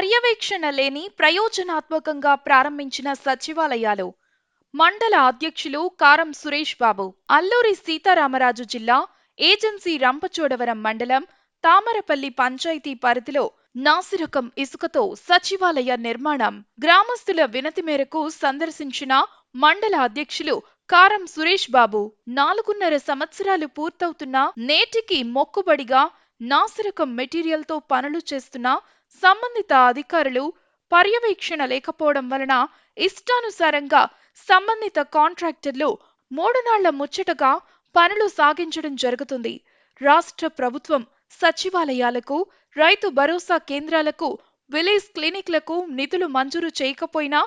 పర్యవేక్షణ లేని ప్రయోజనాత్మకంగా ప్రారంభించిన సచివాలయాలు. మండల అధ్యక్షులు కారం సురేష్ బాబు. అల్లూరి సీతారామరాజు జిల్లా ఏజెన్సీ రంపచోడవరం మండలం తామరపల్లి పంచాయతీ పరిధిలో నాసిరకం ఇసుకతో సచివాలయ నిర్మాణం. గ్రామస్తుల వినతి మేరకు సందర్శించిన మండల అధ్యక్షులు కారం సురేష్ బాబు 4.5 సంవత్సరాలు పూర్తవుతున్నా నేటికి మొక్కుబడిగా నాసిరకం మెటీరియల్తో పనులు చేస్తున్న సంబంధిత అధికారులు పర్యవేక్షణ లేకపోవడం వలన ఇష్టానుసారంగా సంబంధిత కాంట్రాక్టర్లు 3 నాళ్ల ముచ్చటగా పనులు సాగించడం జరుగుతుంది. రాష్ట్ర ప్రభుత్వం సచివాలయాలకు, రైతు భరోసా కేంద్రాలకు, విలేజ్ క్లినిక్లకు నిధులు మంజూరు చేయకపోయినా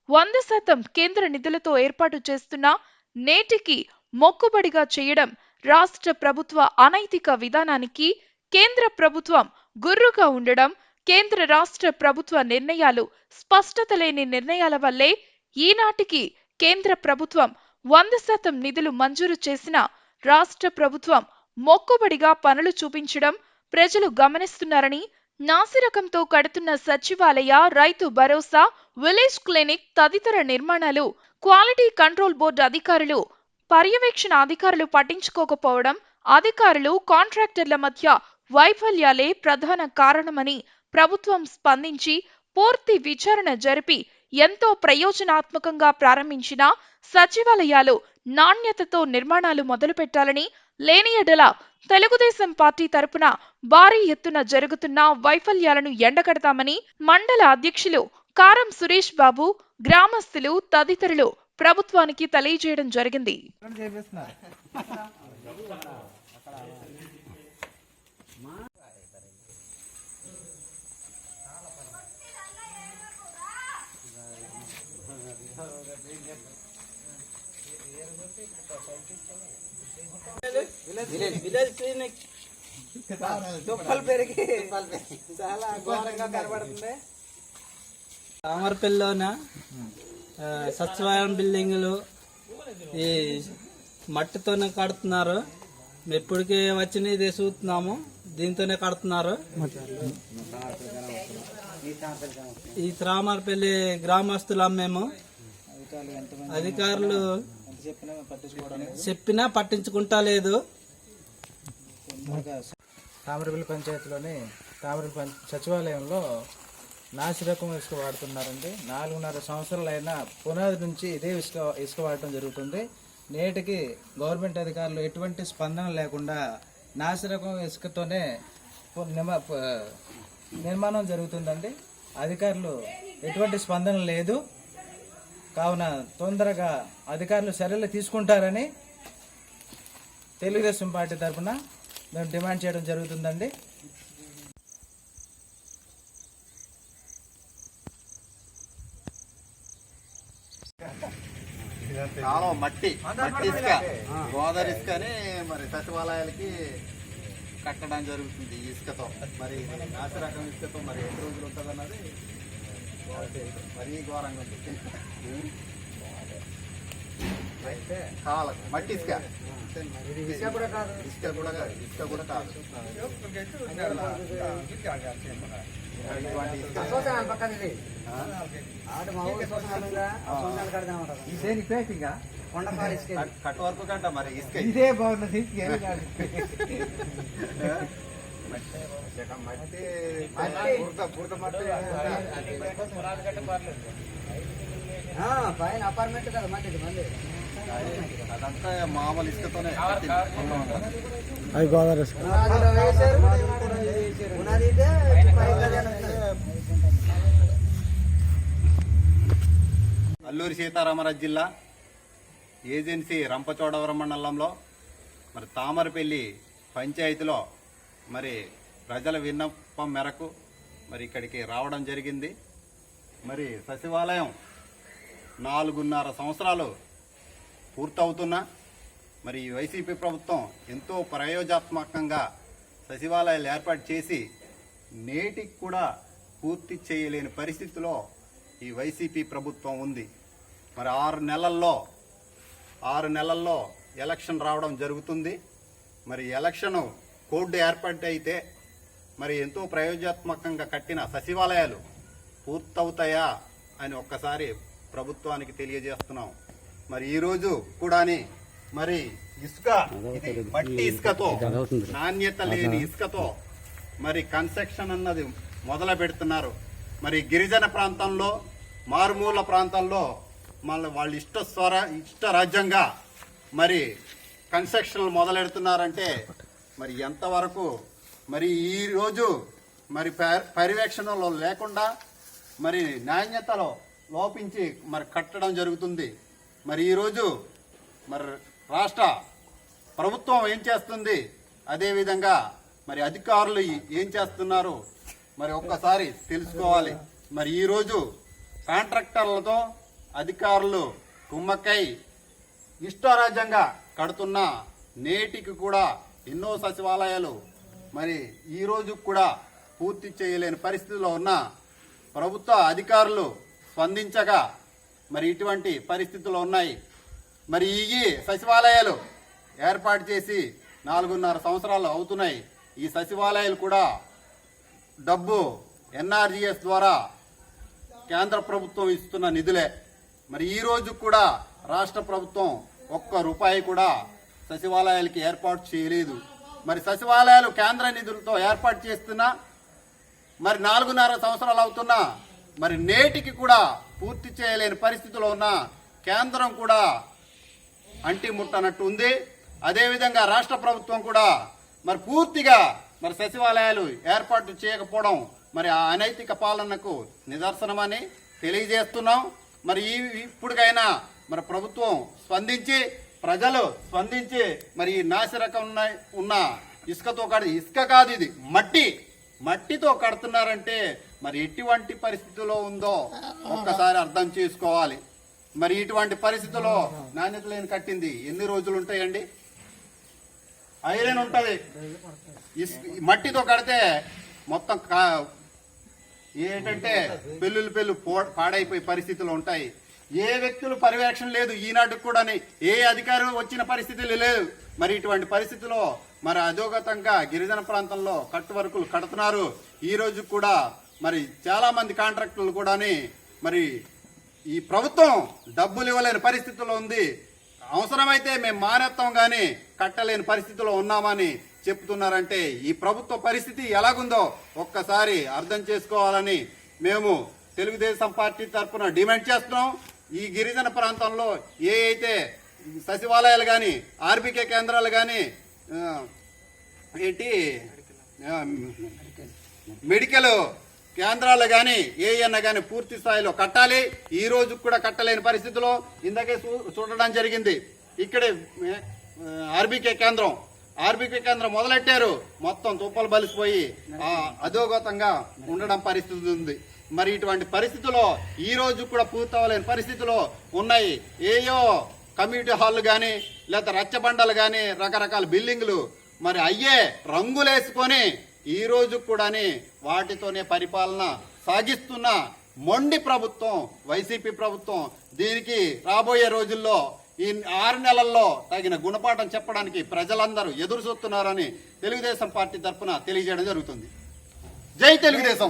100% కేంద్ర నిధులతో ఏర్పాటు చేస్తున్న నేటికి మొక్కుబడిగా చేయడం రాష్ట్ర ప్రభుత్వ అనైతిక విధానానికి కేంద్ర ప్రభుత్వం గుర్రుగా ఉండడం, కేంద్ర రాష్ట్ర ప్రభుత్వ నిర్ణయాలు స్పష్టత లేని నిర్ణయాల వల్లే ఈనాటికి కేంద్ర ప్రభుత్వం 100% నిధులు మంజూరు చేసిన రాష్ట్ర ప్రభుత్వం మొక్కుబడిగా పనులు చూపించడం ప్రజలు గమనిస్తున్నారని, నాసిరకంతో కడుతున్న సచివాలయ, రైతు భరోసా, విలేజ్ క్లినిక్ తదితర నిర్మాణాలు క్వాలిటీ కంట్రోల్ బోర్డు అధికారులు, పర్యవేక్షణ అధికారులు పట్టించుకోకపోవడం, అధికారులు, కాంట్రాక్టర్ల మధ్య వైఫల్యాలే ప్రధాన కారణమని ప్రభుత్వం స్పందించి పూర్తి విచారణ జరిపి ఎంతో ప్రయోజనాత్మకంగా ప్రారంభించిన సచివాలయాలు నాణ్యతతో నిర్మాణాలు మొదలుపెట్టాలని, లేని ఎడల తెలుగుదేశం పార్టీ తరపున భారీ ఎత్తున జరుగుతున్న వైఫల్యాలను ఎండగడతామని మండల అధ్యక్షులు కారం సురేష్ బాబు, గ్రామస్తులు తదితరులు ప్రభుత్వానికి తెలియజేయడం జరిగింది. విలేజ్ క్లినిక్ దుప్పలు పెరిగి చాలా ఘోరంగా కనబడుతుంది. తామరపల్లిలోన సచివాలయం బిల్డింగులు ఈ మట్టితోనే కడుతున్నారు. ఎప్పటికీ వచ్చిన ఇదే చూస్తున్నాము, దీంతోనే కడుతున్నారు. ఈ తామరపల్లి గ్రామస్తులం మేము. అధికారులు చెప్పినా పట్టించుకుంటా లేదు. తామరపల్లి పంచాయతీలోని తామరపల్లి సచివాలయంలో నాసిరకం ఇసుక వాడుతున్నారండి. 4.5 సంవత్సరాలైనా పునాది నుంచి ఇదే ఇసుక వాడటం జరుగుతుంది. నేటికి గవర్నమెంట్ అధికారులు ఎటువంటి స్పందన లేకుండా నాసిరకం ఇసుకతోనే నిర్మాణం జరుగుతుందండి. అధికారులు ఎటువంటి స్పందన లేదు. కావున తొందరగా అధికారులు చర్యలు తీసుకుంటారని తెలుగుదేశం పార్టీ తరఫున మేము డిమాండ్ చేయడం జరుగుతుందండి. మట్టి ఇసుక, గోదావరి ఇసుక అని మరి సచివాలయాలకి కట్టడం జరుగుతుంది. ఈ ఇసుకతో మరి నాసి రకం ఇసుకతో మరి ఎన్ని రోజులు ఉంటుంది అన్నది మరీ ఘోరంగా ఉంది. మట్టి ఇసుక కూడా కాదు. కట్ వరకు కంట మరి ఇసుక ఇదే బాగున్నది. పైన అపార్ట్మెంట్ కదా మంచిది, మళ్ళీ అదంతా మామూలు ఇసుకతోనే. అది గోదావరి ఇసుక. అల్లూరి సీతారామరాజు జిల్లా ఏజెన్సీ రంపచోడవరం మండలంలో మరి తామరపల్లి పంచాయతీలో మరి ప్రజల విన్నపం మేరకు మరి ఇక్కడికి రావడం జరిగింది. మరి సచివాలయం 4.5 సంవత్సరాలు పూర్తవుతున్నా మరి వైసీపీ ప్రభుత్వం ఎంతో ప్రయోజనాత్మకంగా సచివాలయాలు ఏర్పాటు చేసి నేటికి కూడా పూర్తి చేయలేని పరిస్థితిలో ఈ వైసీపీ ప్రభుత్వం ఉంది. మరి 6 నెలల్లో ఎలక్షన్ రావడం జరుగుతుంది. మరి ఎలక్షన్ కోడ్ ఏర్పాటు అయితే మరి ఎంతో ప్రయోజనాత్మకంగా కట్టిన సచివాలయాలు పూర్తవుతాయా అని ఒక్కసారి ప్రభుత్వానికి తెలియజేస్తున్నాం. మరి ఈరోజు కూడాని మరి ఇసుక, ఇది మట్టి ఇసుకతో, నాణ్యత లేని ఇసుకతో మరి కన్స్ట్రక్షన్ అన్నది మొదలు పెడుతున్నారు. మరి గిరిజన ప్రాంతంలో, మారుమూల ప్రాంతాల్లో మళ్ళీ వాళ్ళు ఇష్ట రాజ్యంగా మరి కన్స్ట్రక్షన్లు మొదలెడుతున్నారంటే మరి ఎంతవరకు మరి ఈరోజు మరి పర్యవేక్షణలో లేకుండా మరి నాణ్యతలో లోపించి మరి కట్టడం జరుగుతుంది. మరి ఈరోజు మరి రాష్ట్ర ప్రభుత్వం ఏం చేస్తుంది, అదేవిధంగా మరి అధికారులు ఏం చేస్తున్నారు మరి ఒక్కసారి తెలుసుకోవాలి. మరి ఈరోజు కాంట్రాక్టర్లతో అధికారులు కుమ్మక్కై ఇష్టారాజ్యంగా కడుతున్న నేటికి కూడా ఎన్నో సచివాలయాలు మరి ఈ రోజు కూడా పూర్తి చేయలేని పరిస్థితిలో ఉన్న ప్రభుత్వ అధికారులు స్పందించగా మరి ఇటువంటి పరిస్థితులు ఉన్నాయి. మరి ఈ సచివాలయాలు ఏర్పాటు చేసి 4.5 సంవత్సరాలు అవుతున్నాయి. ఈ సచివాలయాలు కూడా డబ్బు ఎన్ఆర్జీఎస్ ద్వారా కేంద్ర ప్రభుత్వం ఇస్తున్న నిధులే. మరి ఈ రోజు కూడా రాష్ట్ర ప్రభుత్వం ₹1 కూడా సచివాలయాలకి ఏర్పాటు చేయలేదు. మరి సచివాలయాలు కేంద్ర నిధులతో ఏర్పాటు చేస్తున్నా మరి 4.5 సంవత్సరాలు అవుతున్నా మరి నేటికి కూడా పూర్తి చేయలేని పరిస్థితిలో ఉన్న కేంద్రం కూడా అంటి ముట్టనట్టు ఉంది. అదేవిధంగా రాష్ట్ర ప్రభుత్వం కూడా మరి పూర్తిగా మరి సచివాలయాలు ఏర్పాటు చేయకపోవడం మరి ఆ అనైతిక పాలనకు నిదర్శనమని తెలియజేస్తున్నాం. మరి ఇప్పటికైనా మరి ప్రభుత్వం స్పందించి, ప్రజలు స్పందించి మరి ఈ నాసిరకం ఉన్న ఇసుకతో ఇసుక కాదు, ఇది మట్టితో కడుతున్నారంటే మరి ఎటువంటి పరిస్థితిలో ఉందో ఒక్కసారి అర్థం చేసుకోవాలి. మరి ఇటువంటి పరిస్థితుల్లో నాణ్యత లేని కట్టింది ఎన్ని రోజులు ఉంటాయండి? ఐరన్ ఉంటది, మట్టితో కడితే మొత్తం ఏంటంటే పెళ్ళులు పాడైపోయే పరిస్థితులు ఉంటాయి. ఏ వ్యక్తులు పర్యవేక్షణ లేదు ఈనాటికి కూడా, ఏ అధికారం వచ్చిన పరిస్థితులు లేదు. మరి ఇటువంటి పరిస్థితుల్లో మరి అధోగతంగా గిరిజన ప్రాంతంలో కట్టు వర్కులు కడుతున్నారు. ఈ రోజు కూడా మరి చాలా మంది కాంట్రాక్టులు కూడా మరి ఈ ప్రభుత్వం డబ్బులు ఇవ్వలేని పరిస్థితుల్లో ఉంది. అవసరమైతే మేము మానేస్తాం గాని కట్టలేని పరిస్థితిలో ఉన్నామని చెప్తున్నారంటే ఈ ప్రభుత్వ పరిస్థితి ఎలాగుందో ఒక్కసారి అర్థం చేసుకోవాలని మేము తెలుగుదేశం పార్టీ తరఫున డిమాండ్ చేస్తున్నాం. ఈ గిరిజన ప్రాంతంలో ఏ అయితే సచివాలయాలు కానీ, ఆర్బీకే కేంద్రాలు కానీ, మెడికల్ కేంద్రాలు కానీ ఏయన్నా కానీ పూర్తి స్థాయిలో కట్టాలి. ఈ రోజు కూడా కట్టలేని పరిస్థితిలో ఇందాకే చూడడం జరిగింది. ఇక్కడే ఆర్బీకే కేంద్రం మొదలెట్టారు, మొత్తం తుప్పలు బలిసిపోయి అధోగతంగా ఉండడం పరిస్థితి ఉంది. మరి ఇటువంటి పరిస్థితుల్లో ఈ రోజు కూడా పూర్తవలేని పరిస్థితిలో ఉన్నాయి. ఏయో కమ్యూనిటీ హాల్ కానీ లేదా రచ్చబండలు కానీ రకరకాల బిల్డింగ్లు మరి అయ్యే రంగులేసుకొని ఈ రోజు కూడా వాటితోనే పరిపాలన సాగిస్తున్న మొండి ప్రభుత్వం వైసీపీ ప్రభుత్వం. దీనికి రాబోయే రోజుల్లో ఈ 6 నెలల్లో తగిన గుణపాఠం చెప్పడానికి ప్రజలందరూ ఎదురు చూస్తున్నారని తెలుగుదేశం పార్టీ తరఫున తెలియజేయడం జరుగుతుంది. జై తెలుగుదేశం.